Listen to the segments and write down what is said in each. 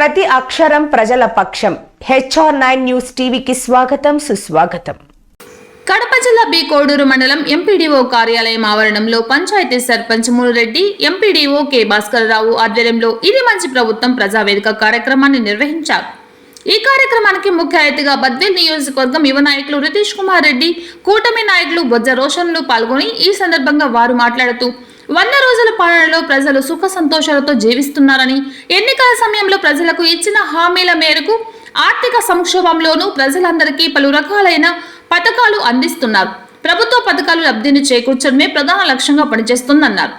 ప్రతి అక్షరం ప్రజల పక్షం. HR9 న్యూస్ టీవీకి స్వాగతం, సుస్వాగతం. కడప జిల్లా బి కోడూరు మండలం ఎంపీడీఓ కార్యాలయం ఆవరణంలో పంచాయతీ సర్పంచ్ మూలరెడ్డి, ఎంపీడీఓ కె భాస్కరరావు ఆధ్వర్యంలో ఇది మంచి ప్రభుత్వం ప్రజావేదిక కార్యక్రమాన్ని నిర్వహించారు. ఈ కార్యక్రమానికి ముఖ్య అతిథిగా బద్వేల్ నియోజకవర్గం యువ నాయకులు రితీష్ కుమార్ రెడ్డి, కూటమి నాయకులు బొజ్జ రోషన్లు పాల్గొని ఈ సందర్భంగా వారు మాట్లాడుతూ 100 రోజుల పాలనలో ప్రజలు సుఖ సంతోషాలతో జీవిస్తున్నారని, ఎన్నికల సమయంలో ప్రజలకు ఇచ్చిన హామీల మేరకు ఆర్థిక సంక్షోభంలోనూ ప్రజలందరికీ పలు రకాలైన పథకాలు అందిస్తున్నారు. ప్రభుత్వ పథకాలు లబ్ధిని చేకూర్చడమే ప్రధాన లక్ష్యంగా పనిచేస్తుందన్నారు.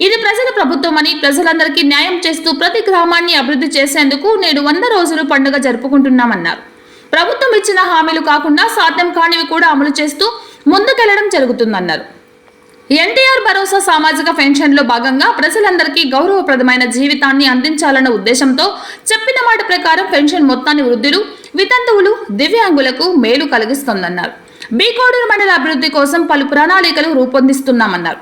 ఇది ప్రజల ప్రభుత్వమని, ప్రజలందరికీ న్యాయం చేస్తూ ప్రతి గ్రామాన్ని అభివృద్ధి చేసేందుకు నేడు 100 రోజులు పండుగ జరుపుకుంటున్నామన్నారు. ప్రభుత్వం ఇచ్చిన హామీలు కాకుండా సాధ్యం కానివి కూడా అమలు చేస్తూ ముందుకెళ్లడం జరుగుతుందన్నారు. ఎన్టీఆర్ భరోసా సామాజిక పెన్షన్లో భాగంగా ప్రజలందరికీ గౌరవప్రదమైన జీవితాన్ని అందించాలన్న ఉద్దేశంతో చెప్పిన మాట ప్రకారం పెన్షన్ మొత్తాన్ని వృద్ధులు, వితంతువులు, దివ్యాంగులకు మేలు కలిగిస్తోందన్నారు. బి కోడూరు మండల అభివృద్ధి కోసం పలు ప్రణాళికలు రూపొందిస్తున్నామన్నారు.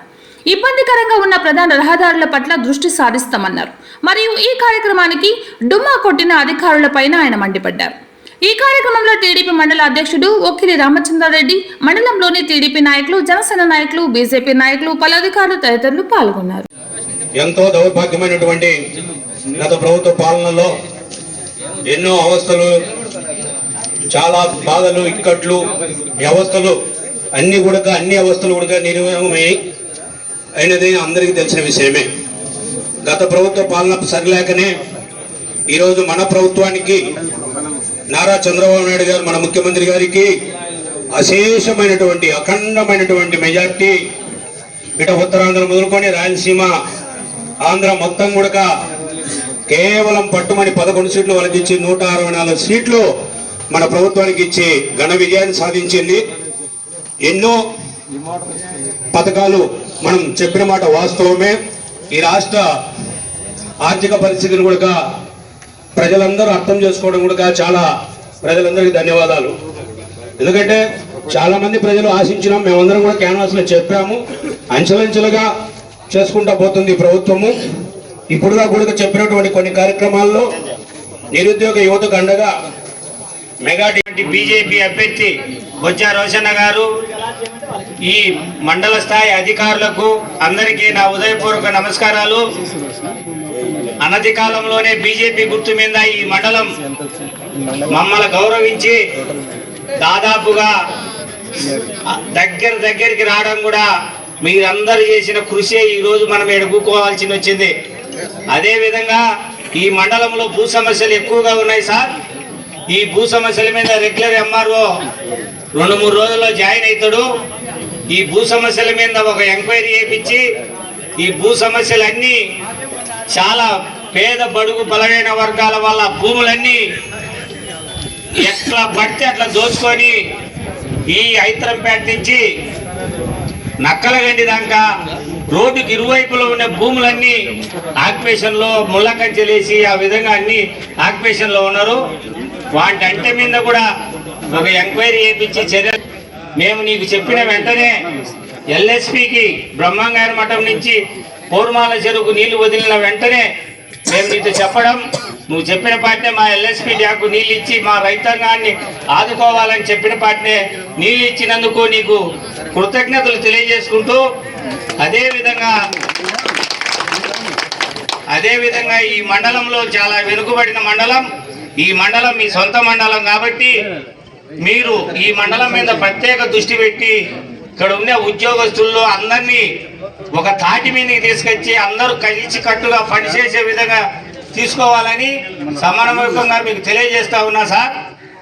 ఇబ్బందికరంగా ఉన్న ప్రధాన రహదారుల పట్ల దృష్టి సారిస్తామన్నారు. మరియు ఈ కార్యక్రమానికి డుమ్మా కొట్టిన అధికారులపైన ఆయన మండిపడ్డారు. ఈ కార్యక్రమంలో టీడీపీ మండల అధ్యక్షుడు ఒక్కిలి రామచంద్రారెడ్డి, మండలంలోని టీడీపీ నాయకులు, జనసేన నాయకులు, బీజేపీ నాయకులు, పలు అధికారులు తదితరులు పాల్గొన్నారు. ఎంతో దౌర్భాగ్యమైనటువంటి గత ప్రభుత్వ పాలనలో ఎన్నో అవస్థలు, చాలా బాధలు, ఇక్కట్లు, వ్యవస్థలు అన్ని అవస్థలు కూడా నిర్వహణమై అయినది అందరికీ తెలిసిన విషయమే. గత ప్రభుత్వ పాలన సరిలేకనే ఈరోజు మన ప్రభుత్వానికి నారా చంద్రబాబు నాయుడు గారు, మన ముఖ్యమంత్రి గారికి అశేషమైనటువంటి అఖండమైనటువంటి మెజార్టీ ఇట ఉత్తరాంధ్ర మొదలుకొని రాయలసీమ, ఆంధ్ర మొత్తం కూడా కేవలం పట్టుమని 11 సీట్లు వాళ్ళకి ఇచ్చి 164 సీట్లు మన ప్రభుత్వానికి ఇచ్చి ఘన విజయాన్ని సాధించింది. ఎన్నో పథకాలు మనం చెప్పిన మాట వాస్తవమే. ఈ రాష్ట్ర ఆర్థిక పరిస్థితిని కూడా ప్రజలందరూ అర్థం చేసుకోవడం కూడా చాలా ప్రజలందరికీ ధన్యవాదాలు. ఎందుకంటే చాలా మంది ప్రజలు ఆశించినాం, మేమందరం కూడా క్యాన్వాస్లో చెప్పాము. అంచెలంచెలుగా చేసుకుంటా పోతుంది ప్రభుత్వము. ఇప్పుడుగా కూడా చెప్పినటువంటి కొన్ని కార్యక్రమాల్లో నిరుద్యోగ యువతకు అండగా మెగా బీజేపీ అభ్యర్థి బొజ్జ రోషన్న గారు, ఈ మండల స్థాయి అధికారులకు అందరికీ నా ఉదయపూర్వక నమస్కారాలు. అనతి కాలంలోనే బీజేపీ గుర్తు మీద ఈ మండలం మమ్మల్ని గౌరవించి దాదాపుగా దగ్గరికి రావడం కూడా మీరందరూ చేసిన కృషి ఈరోజు మనం ఎడుకోవాల్సి వచ్చింది. అదేవిధంగా ఈ మండలంలో భూ సమస్యలు ఎక్కువగా ఉన్నాయి సార్. ఈ భూ సమస్యల మీద రెగ్యులర్ MRO 2-3 రోజుల్లో జాయిన్ అవుతాడు. ఈ భూ సమస్యల మీద ఒక ఎంక్వైరీ చేయించి ఈ భూ సమస్యలన్నీ చాలా పేద బడుగు బలమైన వర్గాల వల్ల భూములన్నీ ఎట్లా పడితే అట్లా దోచుకొని ఈ ఐతరంపేట నుంచి నక్కలగండి దాకా రోడ్డుకి ఇరువైపులో ఉన్న భూములన్నీ ఆక్యుపేషన్లో ముళ్ళకంచెలేసి ఆ విధంగా అన్ని ఆక్యుపేషన్లో ఉన్నారు. వాటి అంటి మీద కూడా ఒక ఎంక్వైరీ చేయించి చర్యలు మేము నీకు చెప్పిన వెంటనే LSPకి బ్రహ్మంగారి మఠం నుంచి పౌర్మాల చెరువుకు నీళ్లు వదిలిన వెంటనే మేము నీతో చెప్పడం, నువ్వు చెప్పిన పాటనే మా LSP డ్యాకు నీళ్ళు ఇచ్చి మా రైతాంగాన్ని ఆదుకోవాలని చెప్పిన పాటనే నీళ్ళు ఇచ్చినందుకు నీకు కృతజ్ఞతలు తెలియజేసుకుంటూ, అదేవిధంగా ఈ మండలంలో చాలా వెనుకబడిన మండలం, ఈ మండలం మీ సొంత మండలం కాబట్టి మీరు ఈ మండలం మీద ప్రత్యేక దృష్టి పెట్టి ఇక్కడ ఉన్న ఉద్యోగస్తుల్లో అందరినీ ఒక తాటి మీదకి తీసుకొచ్చి అందరూ కలిసి కట్టుగా పనిచేసే విధంగా తీసుకోవాలని సమన్వయంగా మీకు తెలియజేస్తా ఉన్నా సార్.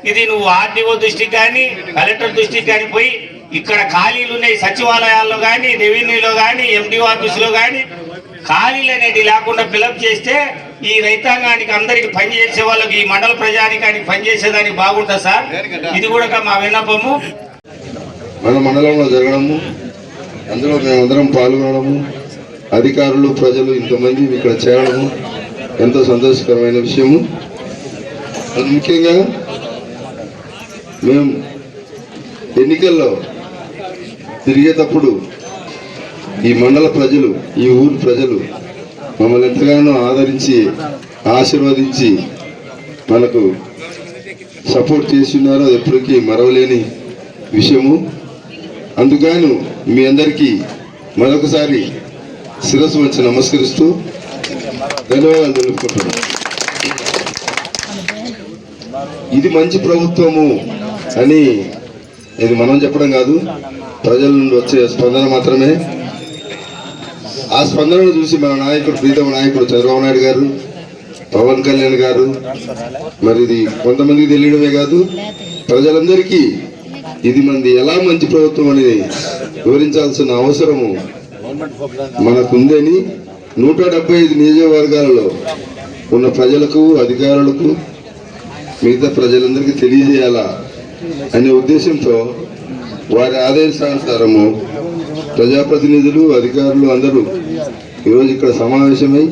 ఇది నువ్వు RDO దృష్టికి కానీ, కలెక్టర్ దృష్టికి కానీ పోయి ఇక్కడ ఖాళీలు ఉన్నాయి సచివాలయాల్లో కానీ, రెవెన్యూలో కానీ, MDO ఆఫీసులో కానీ ఖాళీలు అనేవి లేకుండా ఫిలప్ చేస్తే ఈ రైతాంగానికి అందరికి పనిచేసే వాళ్ళకి, ఈ మండల ప్రజానికానికి పనిచేసేదానికి బాగుంటుంది సార్. ఇది కూడా మా విన్నపము. మన మండలంలో జరగడము, అందులో మేమందరం పాల్గొనడము, అధికారులు, ప్రజలు ఇంతమంది ఇక్కడ చేరడము ఎంతో సంతోషకరమైన విషయము. అది ముఖ్యంగా మేము ఎన్నికల్లో తిరిగేటప్పుడు ఈ మండల ప్రజలు, ఈ ఊరు ప్రజలు మమ్మల్ని ఎంతగానో ఆదరించి, ఆశీర్వదించి మనకు సపోర్ట్ చేస్తున్నారు. అది ఎప్పటికీ మరవలేని విషయము. అందుకని మీ అందరికీ మరొకసారి శిరస్సు వంచి నమస్కరిస్తూ ధన్యవాదాలు తెలుపుకుంటున్నాను. ఇది మంచి ప్రభుత్వము అని ఇది మనం చెప్పడం కాదు, ప్రజల నుండి వచ్చే స్పందన మాత్రమే. ఆ స్పందనను చూసి మన నాయకుడు, ప్రీతమ నాయకుడు చంద్రబాబు నాయుడు గారు, పవన్ కళ్యాణ్ గారు, మరి ఇది కొంతమందికి తెలియడమే కాదు ప్రజలందరికీ ఇది మంది ఎలా మంచి ప్రభుత్వం అని వివరించాల్సిన అవసరము మనకుందని 175 నియోజకవర్గాలలో ఉన్న ప్రజలకు, అధికారులకు, మిగతా ప్రజలందరికీ తెలియజేయాలా అనే ఉద్దేశంతో వారి ఆదేశానుసారము ప్రజాప్రతినిధులు, అధికారులు అందరూ ఈరోజు ఇక్కడ సమావేశమై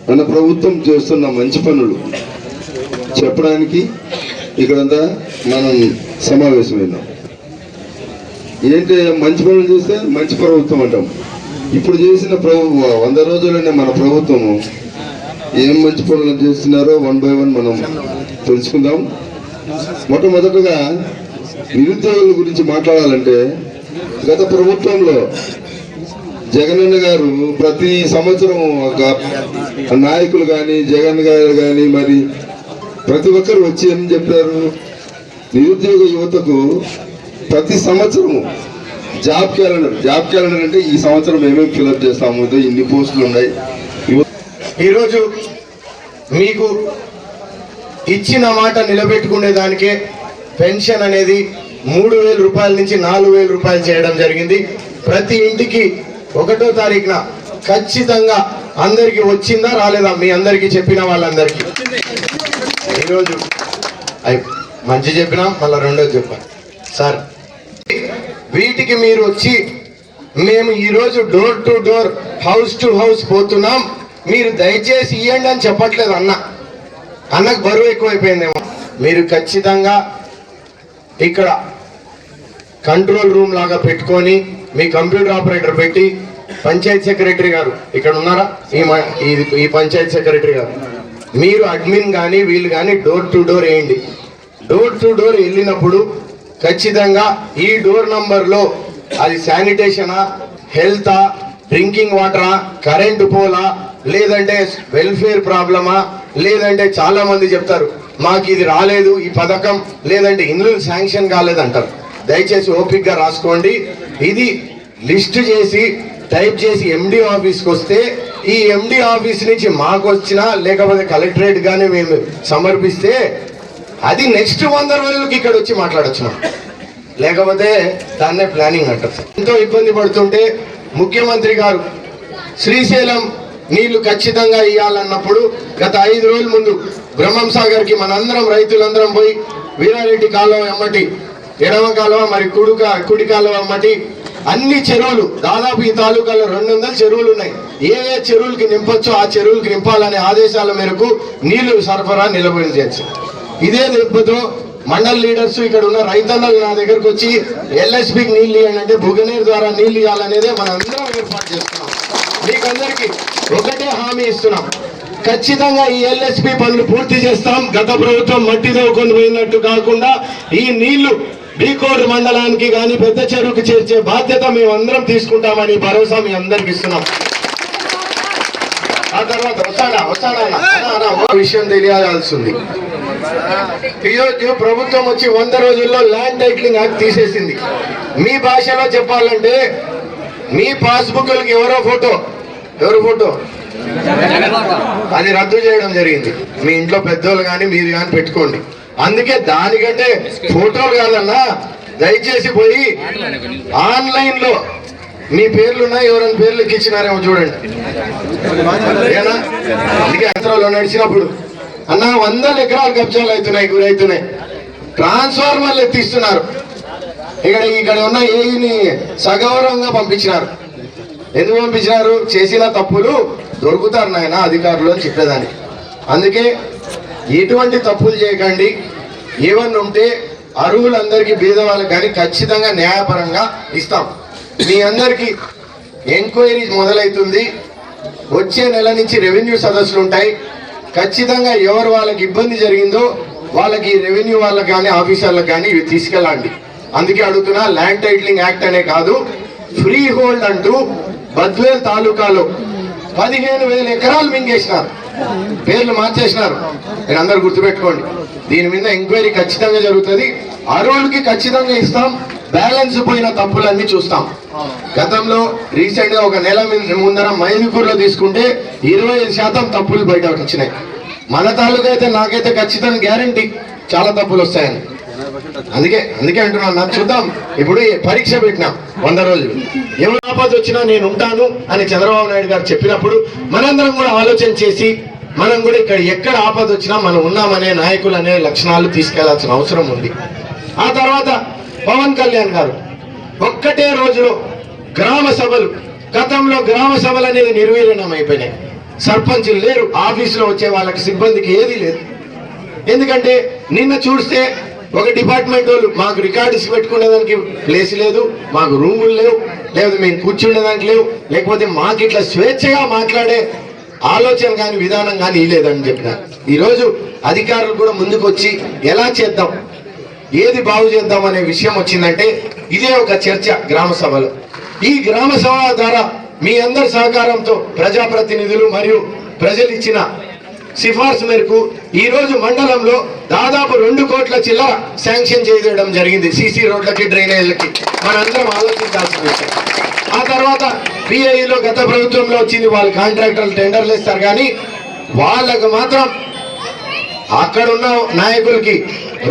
మన ప్రభుత్వం చేస్తున్న మంచి పనులు చెప్పడానికి ఇక్కడంతా మనం సమావేశమైనాం. ఏంటి మంచి పనులు చేస్తే మంచి ప్రభుత్వం అంటాం. ఇప్పుడు చేసిన 100 రోజుల్లోనే మన ప్రభుత్వము ఏం మంచి పనులు చేస్తున్నారో 1 by 1 మనం తెలుసుకుందాం. మొట్టమొదటగా నిరుద్యోగుల గురించి మాట్లాడాలంటే గత ప్రభుత్వంలో జగనన్న గారు ప్రతి సంవత్సరం నాయకులు కానీ, జగన్ గారు కానీ, మరి ప్రతి ఒక్కరు వచ్చి ఏం చెప్పారు, నిరుద్యోగ యువతకు ప్రతి సంవత్సరము జాబ్ క్యాలెండర్ అంటే ఈ సంవత్సరం ఏమేమి ఫిల్అప్ చేస్తాము, ఇన్ని పోస్టులు ఉన్నాయి. ఈరోజు మీకు ఇచ్చిన మాట నిలబెట్టుకునే దానికే పెన్షన్ అనేది 3,000 రూపాయల నుంచి 4,000 రూపాయలు చేయడం జరిగింది. ప్రతి ఇంటికి 1వ తారీఖున ఖచ్చితంగా అందరికి వచ్చిందా రాలేదా మీ అందరికీ చెప్పిన వాళ్ళందరికీ ఈరోజు మంచి చెప్పినా మళ్ళీ రెండోది చెప్పాను సార్. వీటికి మీరు వచ్చి మేము ఈరోజు door to door, house to house పోతున్నాం, మీరు దయచేసి ఇవ్వండి అని చెప్పట్లేదు. అన్నకు బరువు ఎక్కువైపోయిందేమో. మీరు ఖచ్చితంగా ఇక్కడ కంట్రోల్ రూమ్ లాగా పెట్టుకొని మీ కంప్యూటర్ ఆపరేటర్ పెట్టి, పంచాయత్ సెక్రటరీ గారు ఇక్కడ ఉన్నారా, ఈ పంచాయత్ సెక్రటరీ గారు, మీరు అడ్మిన్ కానీ వీళ్ళు కానీ డోర్ టు డోర్ వేయండి. డోర్ టు డోర్ వెళ్ళినప్పుడు ఖచ్చితంగా ఈ డోర్ నంబర్లో అది శానిటేషనా, హెల్తా, డ్రింకింగ్ వాటరా, కరెంటు పోలా, లేదంటే వెల్ఫేర్ ప్రాబ్లమా, లేదంటే చాలా మంది చెప్తారు మాకు ఇది రాలేదు ఈ పథకం, లేదంటే ఇల్లు శాంక్షన్ కాలేదంటారు. దయచేసి ఓపిక్గా రాసుకోండి. ఇది లిస్ట్ చేసి టైప్ చేసి ఎండి ఆఫీస్కి వస్తే, ఈ ఎండి ఆఫీస్ నుంచి మాకు వచ్చినా లేకపోతే కలెక్టరేట్ కానీ మేము సమర్పిస్తే అది నెక్స్ట్ 100 రోజులకి ఇక్కడ వచ్చి మాట్లాడచ్చు మనం, లేకపోతే దాన్నే ప్లానింగ్ అంటారు. ఎంతో ఇబ్బంది పడుతుంటే ముఖ్యమంత్రి గారు శ్రీశైలం నీళ్లు ఖచ్చితంగా ఇవ్వాలన్నప్పుడు గత 5 రోజుల ముందు బ్రహ్మం సాగర్కి మనందరం రైతులందరం పోయి వీరారెడ్డి కాలువ ఎమ్మటి, ఎడమ కాలువ, మరి కుడి కాలువ ఎమ్మటి అన్ని చెరువులు, దాదాపు ఈ తాలూకాలో 200 చెరువులు ఉన్నాయి. ఏ చెరువులకి నింపొచ్చో ఆ చెరువులకి నింపాలనే ఆదేశాల మేరకు నీళ్లు సరఫరా నిలబెట్టచ్చు. ఇదే దెబ్బతో మండల్ లీడర్స్, ఇక్కడ ఉన్న రైతన్నలు నా దగ్గరకు వచ్చి ఎల్ఎస్పికి నీళ్ళు ఇవ్వండి అంటే బుగనీరు ద్వారా నీళ్ళు ఇవ్వాలనేదే మనం అందరం ఏర్పాటు చేస్తున్నాం. మీకందరికీ ఒకటే హామీ ఇస్తున్నాం, ఖచ్చితంగా ఈ ఎల్ఎస్పి పనులు పూర్తి చేస్తాం. గత ప్రభుత్వం మట్టి దవ్వుకొని పోయినట్టు కాకుండా ఈ నీళ్లు బీకోడ్ మండలానికి కానీ పెద్ద చెరువుకి చేర్చే బాధ్యత మేమందరం తీసుకుంటామని భరోసా మీ అందరికి ఇస్తున్నాం. ఆ తర్వాత విషయం తెలియాల్సింది. ఈరోజు ప్రభుత్వం వచ్చి 100 రోజుల్లో ల్యాండ్ టైటిలింగ్ యాక్ట్ తీసేసింది. మీ భాషలో చెప్పాలంటే మీ పాస్బుక్లకి ఎవరు ఫోటో అది రద్దు చేయడం జరిగింది. మీ ఇంట్లో పెద్దోళ్ళు కానీ మీరు కానీ పెట్టుకోండి. అందుకే దానికంటే ఫోటోలు కాదన్నా దయచేసి పోయి ఆన్లైన్ లో మీ పేర్లు ఉన్నాయి, ఎవరైనా పేర్లు ఎక్కించినారేమో చూడండి. అందుకే యంత్రాలు నడిచినప్పుడు అన్న 100 ఎకరాలు కబ్జాలు అవుతున్నాయి, గురవుతున్నాయి. ట్రాన్స్ఫార్మర్లు ఎత్తిస్తున్నారు. ఇక్కడ ఉన్న ఏఈని సగౌరవంగా పంపించినారు. ఎందుకు పంపించినారు? చేసిన తప్పులు దొరుకుతారు నాయన అధికారులు అని చెప్పేదాన్ని. అందుకే ఎటువంటి తప్పులు చేయకండి. ఏమన్నా ఉంటే అర్హులందరికీ బీదవాళ్ళకి కానీ ఖచ్చితంగా న్యాయపరంగా ఇస్తాం. మీ అందరికీ ఎంక్వైరీ మొదలవుతుంది. వచ్చే నెల నుంచి రెవెన్యూ సదస్సులు ఉంటాయి. ఖచ్చితంగా ఎవరు వాళ్ళకి ఇబ్బంది జరిగిందో వాళ్ళకి రెవెన్యూ వాళ్ళకి కానీ ఆఫీసర్లకు కానీ ఇవి తీసుకెళ్ళండి. అందుకే అడుగుతున్నా, ల్యాండ్ టైటిలింగ్ యాక్ట్ అనే కాదు, ఫ్రీ హోల్డ్ అంటూ బద్వేల్ తాలూకాలో 15,000 ఎకరాలు మింగేసినారు, పేర్లు మార్చేసినారు. మీరు అందరు గుర్తుపెట్టుకోండి. దీని మీద ఎంక్వైరీ ఖచ్చితంగా జరుగుతుంది. అర్హులకి ఖచ్చితంగా ఇస్తాం. బ్యాలెన్స్ పోయిన తప్పులన్నీ చూస్తాం. గతంలో రీసెంట్ గా ఒక నెల ముందర మైదుకూరులో తీసుకుంటే 25% తప్పులు బయట వచ్చినాయి. మన తాలూకా అయితే నాకైతే ఖచ్చితంగా గ్యారంటీ చాలా తప్పులు వస్తాయని. అందుకే అంటున్నాను. నాకు చూద్దాం. ఇప్పుడు పరీక్ష పెట్టినాం 100 రోజులు. ఎవరు ఆపద వచ్చినా నేను ఉంటాను అని చంద్రబాబు నాయుడు గారు చెప్పినప్పుడు మనందరం కూడా ఆలోచన చేసి మనం కూడా ఇక్కడ ఎక్కడ ఆపద వచ్చినా మనం ఉన్నామనే నాయకులు అనే లక్షణాలు తీసుకెళ్లాల్సిన అవసరం ఉంది. ఆ తర్వాత పవన్ కళ్యాణ్ గారు ఒక్కటే రోజులో గ్రామ సభలు, గతంలో గ్రామ సభలు అనేది నిర్వీర్యం అయిపోయినాయి. సర్పంచులు లేరు, ఆఫీసులో వచ్చే వాళ్ళకి సిబ్బందికి ఏది లేదు. ఎందుకంటే నిన్న చూస్తే ఒక డిపార్ట్మెంట్ వాళ్ళు మాకు రికార్డ్స్ పెట్టుకునేదానికి ప్లేస్ లేదు, మాకు రూములు లేవు, లేకపోతే మేము కూర్చుండేదానికి లేవు, లేకపోతే మాకు ఇట్లా స్వేచ్ఛగా మాట్లాడే ఆలోచన కానీ విధానం కానీ లేదని చెప్పినారు. ఈరోజు అధికారులు కూడా ముందుకు వచ్చి ఎలా చేద్దాం, ఏది బాగు చేద్దాం అనే విషయం వచ్చిందంటే ఇదే ఒక చర్చ గ్రామ సభలో. ఈ గ్రామ సభ ద్వారా మీ అందరి సహకారంతో ప్రజాప్రతినిధులు మరియు ప్రజలు ఇచ్చిన సిఫార్సు మేరకు ఈ రోజు మండలంలో దాదాపు 2 కోట్ల చిల్లర శాంక్షన్ చేయడం జరిగింది. సీసీ రోడ్లకి, డ్రైనేజీలకి మనందరం ఆలోచించాల్సిన విషయం. ఆ తర్వాత పిఐలో గత ప్రభుత్వంలో వచ్చింది, వాళ్ళు కాంట్రాక్టర్లు టెండర్లు ఇస్తారు, కానీ వాళ్ళకు మాత్రం అక్కడ ఉన్న నాయకులకి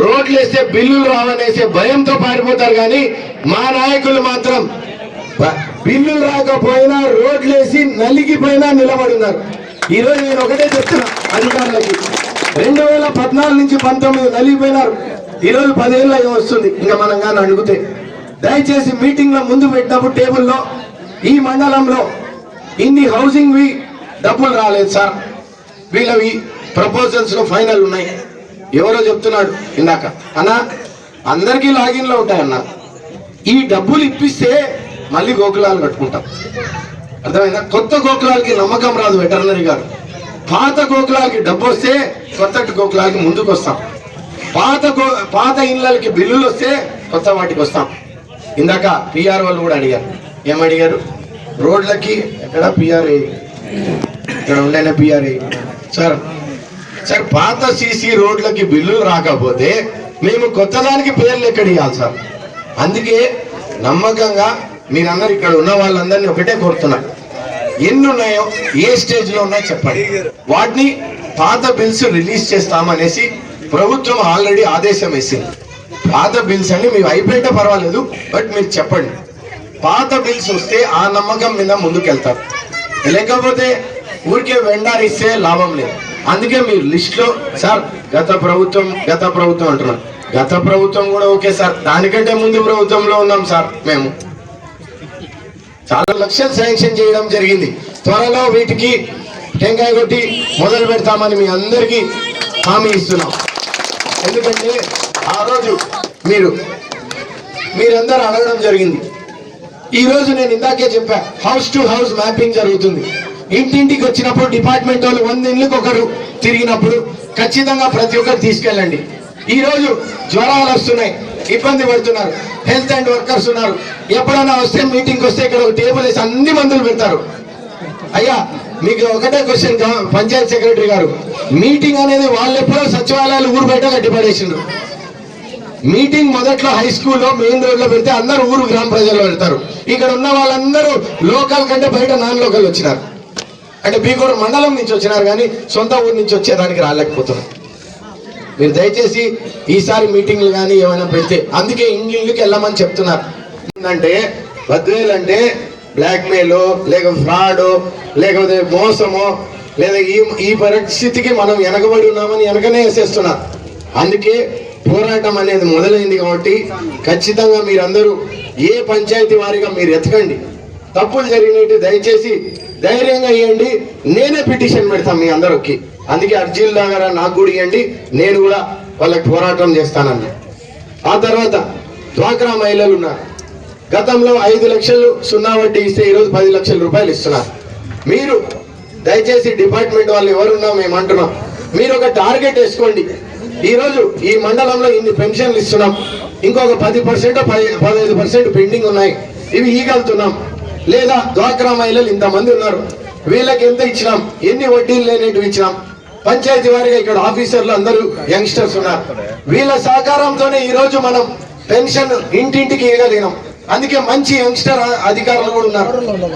రోడ్లు వేస్తే బిల్లులు రావనేసే భయంతో పారిపోతారు. కానీ మా నాయకులు మాత్రం బిల్లులు రాకపోయినా రోడ్లు వేసి నలిగిపోయినా నిలబడున్నారు. ఈరోజు నేను ఒకటే చెప్తున్నా అధికారులకి, 2014 నుంచి 19 నలిగిపోయినారు. ఈరోజు 10 ఏళ్ళ వస్తుంది. ఇంకా మనం కానీ అడిగితే దయచేసి మీటింగ్ లో ముందు పెట్టినప్పుడు టేబుల్లో ఈ మండలంలో ఇన్ని హౌసింగ్ వి డబ్బులు రాలేదు సార్, వీళ్ళవి ప్రపోజల్స్ లో ఫైనల్ ఉన్నాయి. ఎవరో చెప్తున్నాడు ఇందాక, అన్న అందరికీ లాగిన్లో ఉంటాయన్న, ఈ డబ్బులు ఇప్పిస్తే మళ్ళీ గోకులాలు కట్టుకుంటాం. అర్థమైందా? కొత్త గోకులాలకి నమ్మకం రాదు వెటర్నరీ గారు. పాత గోకులాలకి డబ్బు వస్తే కొత్త గోకులాలకి ముందుకు వస్తాం. పాత ఇళ్ళకి బిల్లులు వస్తే కొత్త వాటికి వస్తాం. ఇందాక పిఆర్ వాళ్ళు కూడా అడిగారు. ఏమడిగారు? రోడ్లకి ఎక్కడ పిఆర్ఏ, ఇక్కడ ఉండేనే పిఆర్ఏ సార్. పాత సీసీ రోడ్లకి బిల్లులు రాకపోతే మేము కొత్త దానికి పేర్లు ఎక్కడ ఇవ్వాలి సార్? అందుకే నమ్మకంగా మీరందరూ ఇక్కడ ఉన్న వాళ్ళందరినీ ఒకటే కోరుతున్నారు, ఎన్ని ఉన్నాయో ఏ స్టేజ్ లో ఉన్నాయో చెప్పండి. వాటిని పాత బిల్స్ రిలీజ్ చేస్తామనేసి ప్రభుత్వం ఆల్రెడీ ఆదేశం వేసింది. పాత బిల్స్ అన్ని మీకు అయిపోయింటే పర్వాలేదు, బట్ మీరు చెప్పండి. పాత బిల్స్ వస్తే ఆ నమ్మకం మీద ముందుకెళ్తారు. లేకపోతే ఊరికే వెండారిస్తే లాభం లేదు. అందుకే మీరు లిస్ట్ లో సార్ గత ప్రభుత్వం అంటున్నారు. గత ప్రభుత్వం కూడా ఓకే సార్, దానికంటే ముందు ప్రభుత్వంలో ఉన్నాం సార్. మేము చాలా లక్షలు శాంక్షన్ చేయడం జరిగింది. త్వరలో వీటికి టెంకాయ కొట్టి మొదలు పెడతామని మీ అందరికీ హామీ ఇస్తున్నాం. ఎందుకంటే ఆ రోజు మీరందరూ అడగడం జరిగింది. ఈ రోజు నేను ఇందాకే చెప్పా, హౌస్ టు హౌస్ మ్యాపింగ్ జరుగుతుంది. ఇంటింటికి వచ్చినప్పుడు డిపార్ట్మెంట్ వాళ్ళు 100 ఇళ్ళకి ఒకరు తిరిగినప్పుడు ఖచ్చితంగా ప్రతి ఒక్కరు తీసుకెళ్ళండి. ఈ రోజు జ్వరాలు వస్తున్నాయి, ఇబ్బంది పడుతున్నారు, హెల్త్ అండ్ వర్కర్స్ ఉన్నారు. ఎప్పుడైనా వస్తే మీటింగ్ వస్తే ఇక్కడ ఒక టేబుల్ వేసి అన్ని మందులు పెడతారు. అయ్యా మీకు ఒకటే క్వశ్చన్, పంచాయత్ సెక్రటరీ గారు, మీటింగ్ అనేది వాళ్ళు ఎప్పుడో సచివాలయాలు ఊరు బయట కట్టిపడేసిండ్రు. మీటింగ్ మొదట్లో హై స్కూల్లో మెయిన్ రోడ్ లో పెడితే అందరూ ఊరు గ్రామ ప్రజల్లో పెడతారు. ఇక్కడ ఉన్న వాళ్ళందరూ లోకల్ కంటే బయట నాన్ లోకల్ వచ్చినారు. అంటే బీకోడు మండలం నుంచి వచ్చినారు, కానీ సొంత ఊరు నుంచి వచ్చేదానికి రాలేకపోతున్నారు. మీరు దయచేసి ఈసారి మీటింగ్లు కానీ ఏమైనా పెడితే, అందుకే ఇంగ్లీష్కి వెళ్ళమని చెప్తున్నారు. అంటే బద్వేలు అంటే బ్లాక్ మెయిల్, లేక ఫ్రాడ్, లేకపోతే మోసమో, లేదా ఈ పరిస్థితికి మనం వెనకబడి ఉన్నామని వెనకనే వేసేస్తున్నారు. అందుకే పోరాటం అనేది మొదలైంది. కాబట్టి ఖచ్చితంగా మీరందరూ ఏ పంచాయతీ వారిగా మీరు ఎతకండి. తప్పులు జరిగినట్టు దయచేసి ధైర్యంగా ఇవ్వండి. నేనే పిటిషన్ పెడతాను మీ అందరికి. అందుకే అర్జీలు లాగా నాకు కూడా ఇవ్వండి, నేను కూడా వాళ్ళకి పోరాటం చేస్తానన్నా. ఆ తర్వాత డ్వాక్రా మహిళలు ఉన్నారు. గతంలో 5 లక్షలు సున్నా వడ్డీ ఇస్తే ఈరోజు 10 లక్షల రూపాయలు ఇస్తున్నారు. మీరు దయచేసి డిపార్ట్మెంట్ వాళ్ళు ఎవరున్నా మేము అంటున్నాం, మీరు ఒక టార్గెట్ వేసుకోండి. ఈరోజు ఈ మండలంలో ఇన్ని పెన్షన్లు ఇస్తున్నాం, ఇంకొక 10% 15% పెండింగ్ ఉన్నాయి, ఇవి ఇవ్వగలుగుతున్నాం. లేదా డ్వాక్రా మహిళలు ఇంతమంది ఉన్నారు, వీళ్ళకి ఎంత ఇచ్చినాం, ఎన్ని వడ్డీలు లేనేటివి ఇచ్చినాం. పంచాయతీ వారిగా ఇక్కడ ఆఫీసర్లు అందరూ యంగ్స్టర్స్ ఉన్నారు, వీళ్ళ సహకారంతోనే ఈరోజు మనం పెన్షన్ ఇంటింటికి ఇవ్వగలిగినాం. అందుకే మంచి యంగ్స్టర్ అధికారులు కూడా ఉన్నారు,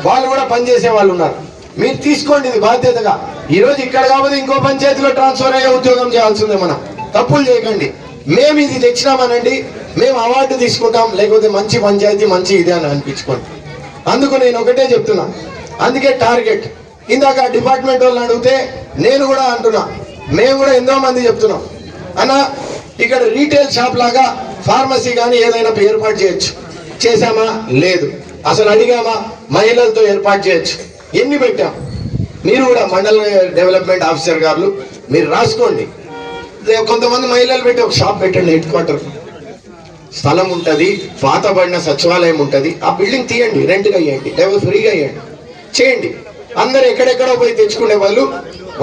వాళ్ళు కూడా పనిచేసే వాళ్ళు ఉన్నారు. మీరు తీసుకోండి ఇది బాధ్యతగా. ఈరోజు ఇక్కడ కాకపోతే ఇంకో పంచాయతీలో ట్రాన్స్ఫర్ అయ్యే ఉద్యోగం చేయాల్సిందే. మనం తప్పులు చేయకండి. మేము ఇది తెచ్చినామనండి, మేము అవార్డు తీసుకుంటాం, లేకపోతే మంచి పంచాయతీ మంచి ఇదే అని అనిపించుకోండి. అందుకు నేను ఒకటే చెప్తున్నా, అందుకే టార్గెట్. ఇందాక డిపార్ట్మెంట్ వాళ్ళని అడిగితే నేను కూడా అంటున్నా, మేము కూడా ఎంతో మంది చెప్తున్నాం అన్న, ఇక్కడ రీటైల్ షాప్ లాగా ఫార్మసీ కానీ ఏదైనా ఏర్పాటు చేయొచ్చు. చేశామా? లేదు. అసలు అడిగామా? మహిళలతో ఏర్పాటు చేయొచ్చు. ఎన్ని పెట్టాం? మీరు కూడా మండల డెవలప్మెంట్ ఆఫీసర్ గారు మీరు రాసుకోండి. కొంతమంది మహిళలు పెట్టి ఒక షాప్ పెట్టండి, హెడ్ క్వార్టర్ స్థలం ఉంటుంది, పాతబడిన సచివాలయం ఉంటుంది, ఆ బిల్డింగ్ తీయండి, రెంట్గా ఇవ్వండి, లేకపోతే ఫ్రీగా ఇవ్వండి, చేయండి. అందరు ఎక్కడెక్కడో పోయి తెచ్చుకునే వాళ్ళు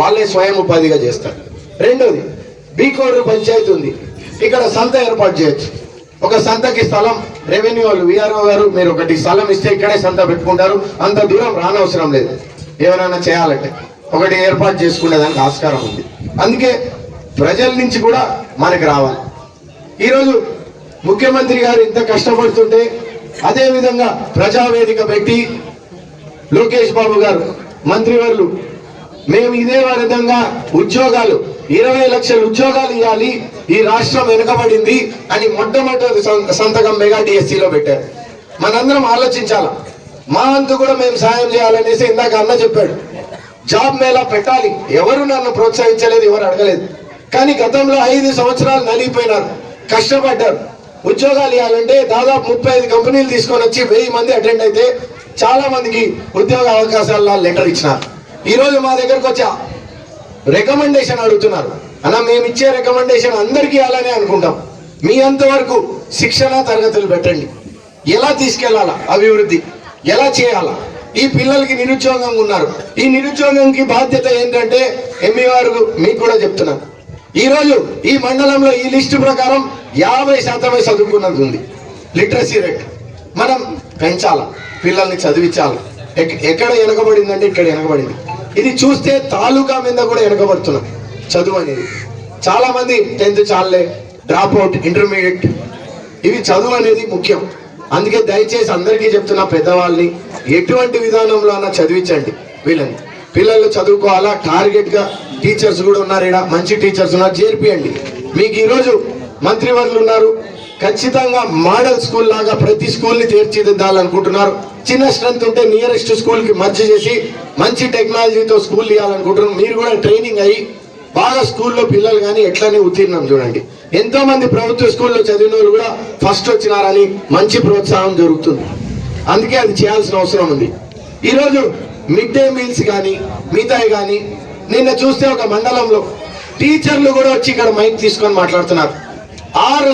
వాళ్ళే స్వయం ఉపాధిగా చేస్తారు. రెండోది, బీకోడూరు పంచాయతీ ఉంది, ఇక్కడ సంత ఏర్పాటు చేయొచ్చు. ఒక సంతకి స్థలం రెవెన్యూ వాళ్ళు విఆర్ఓ గారు మీరు ఒకటి స్థలం ఇస్తే ఇక్కడే సంత పెట్టుకుంటారు, అంత దూరం రానవసరం లేదు. ఎవరైనా చేయాలంటే ఒకటి ఏర్పాటు చేసుకునేదానికి ఆస్కారం ఉంది. అందుకే ప్రజల నుంచి కూడా మనకి రావాలి. ఈరోజు ముఖ్యమంత్రి గారు ఇంత కష్టపడుతుంటే, అదే విధంగా ప్రజావేదిక పెట్టి లోకేష్ బాబు గారు మంత్రివర్యులు మేము ఇదే విధంగా ఉద్యోగాలు 20 లక్షల ఉద్యోగాలు ఇవ్వాలి, ఈ రాష్ట్రం వెనుకబడింది అని మొట్టమొదటి సంతకం మెగా డిఎస్సిలో పెట్టారు. మనందరం ఆలోచించాల, మా అంతు కూడా మేము సాయం చేయాలనేసి ఇందాక అన్న చెప్పాడు. జాబ్ మేళా పెట్టాలి, ఎవరు నన్ను ప్రోత్సహించలేదు, ఎవరు అడగలేదు. కానీ గతంలో 5 సంవత్సరాలు నలిగిపోయినారు, కష్టపడ్డారు. ఉద్యోగాలు ఇవ్వాలంటే దాదాపు 35 కంపెనీలు తీసుకొని వచ్చి 1000 మంది అటెండ్ అయితే చాలా మందికి ఉద్యోగ అవకాశాల లెటర్ ఇచ్చినారు. ఈరోజు మా దగ్గరకు వచ్చి రికమెండేషన్ అడుగుతున్నారు. అలా మేము ఇచ్చే రికమెండేషన్ అందరికీ ఇవ్వాలని అనుకుంటాం. మీ అంతవరకు శిక్షణ తరగతులు పెట్టండి, ఎలా తీసుకెళ్లాలా, అభివృద్ధి ఎలా చేయాలా. ఈ పిల్లలకి నిరుద్యోగంగా ఉన్నారు, ఈ నిరుద్యోగంకి బాధ్యత ఏంటంటే ఎంఈ వారు మీకు కూడా చెప్తున్నాను. ఈరోజు ఈ మండలంలో ఈ లిస్టు ప్రకారం 50% చదువుకున్నది ఉంది. లిటరసీ రేట్ మనం పెంచాలా, పిల్లల్ని చదివించాలి. ఎక్కడ వెనకబడిందంటే ఇక్కడ వెనకబడింది. ఇది చూస్తే తాలూకా మీద కూడా వెనకబడుతున్నాం చదువు అనేది. చాలా మంది 10th చాలే, డ్రాప్ అవుట్, ఇంటర్మీడియట్, ఇవి చదువు అనేది ముఖ్యం. అందుకే దయచేసి అందరికీ చెప్తున్నా, పెద్దవాళ్ళని ఎటువంటి విధానంలో అన్నా చదివించండి. వీళ్ళని పిల్లలు చదువుకోవాలా, టార్గెట్ గా టీచర్స్ కూడా ఉన్నారు, ఇక్కడ మంచి టీచర్స్ ఉన్నారు, చేర్పియండి. మీకు ఈరోజు మంత్రివర్యులు ఉన్నారు, ఖచ్చితంగా మోడల్ స్కూల్ లాగా ప్రతి స్కూల్ని తీర్చిదిద్దాలనుకుంటున్నారు. చిన్న స్ట్రెంత్ ఉంటే నియరెస్ట్ స్కూల్కి మర్చి చేసి మంచి టెక్నాలజీతో స్కూల్ ఇవ్వాలనుకుంటున్నారు. మీరు కూడా ట్రైనింగ్ అయ్యి బాగా స్కూల్లో పిల్లలు కానీ ఎట్లనే ఉత్తీర్ణం చూడండి. ఎంతో మంది ప్రభుత్వ స్కూల్లో చదివిన వాళ్ళు కూడా ఫస్ట్ వచ్చినారని మంచి ప్రోత్సాహం జరుగుతుంది. అందుకే అది చేయాల్సిన అవసరం ఉంది. ఈరోజు మిడ్ డే మీల్స్ కానీ మిగతాయి కానీ నిన్న చూస్తే ఒక మండలంలో టీచర్లు కూడా వచ్చి ఇక్కడ మైక్ తీసుకొని మాట్లాడుతున్నారు. 6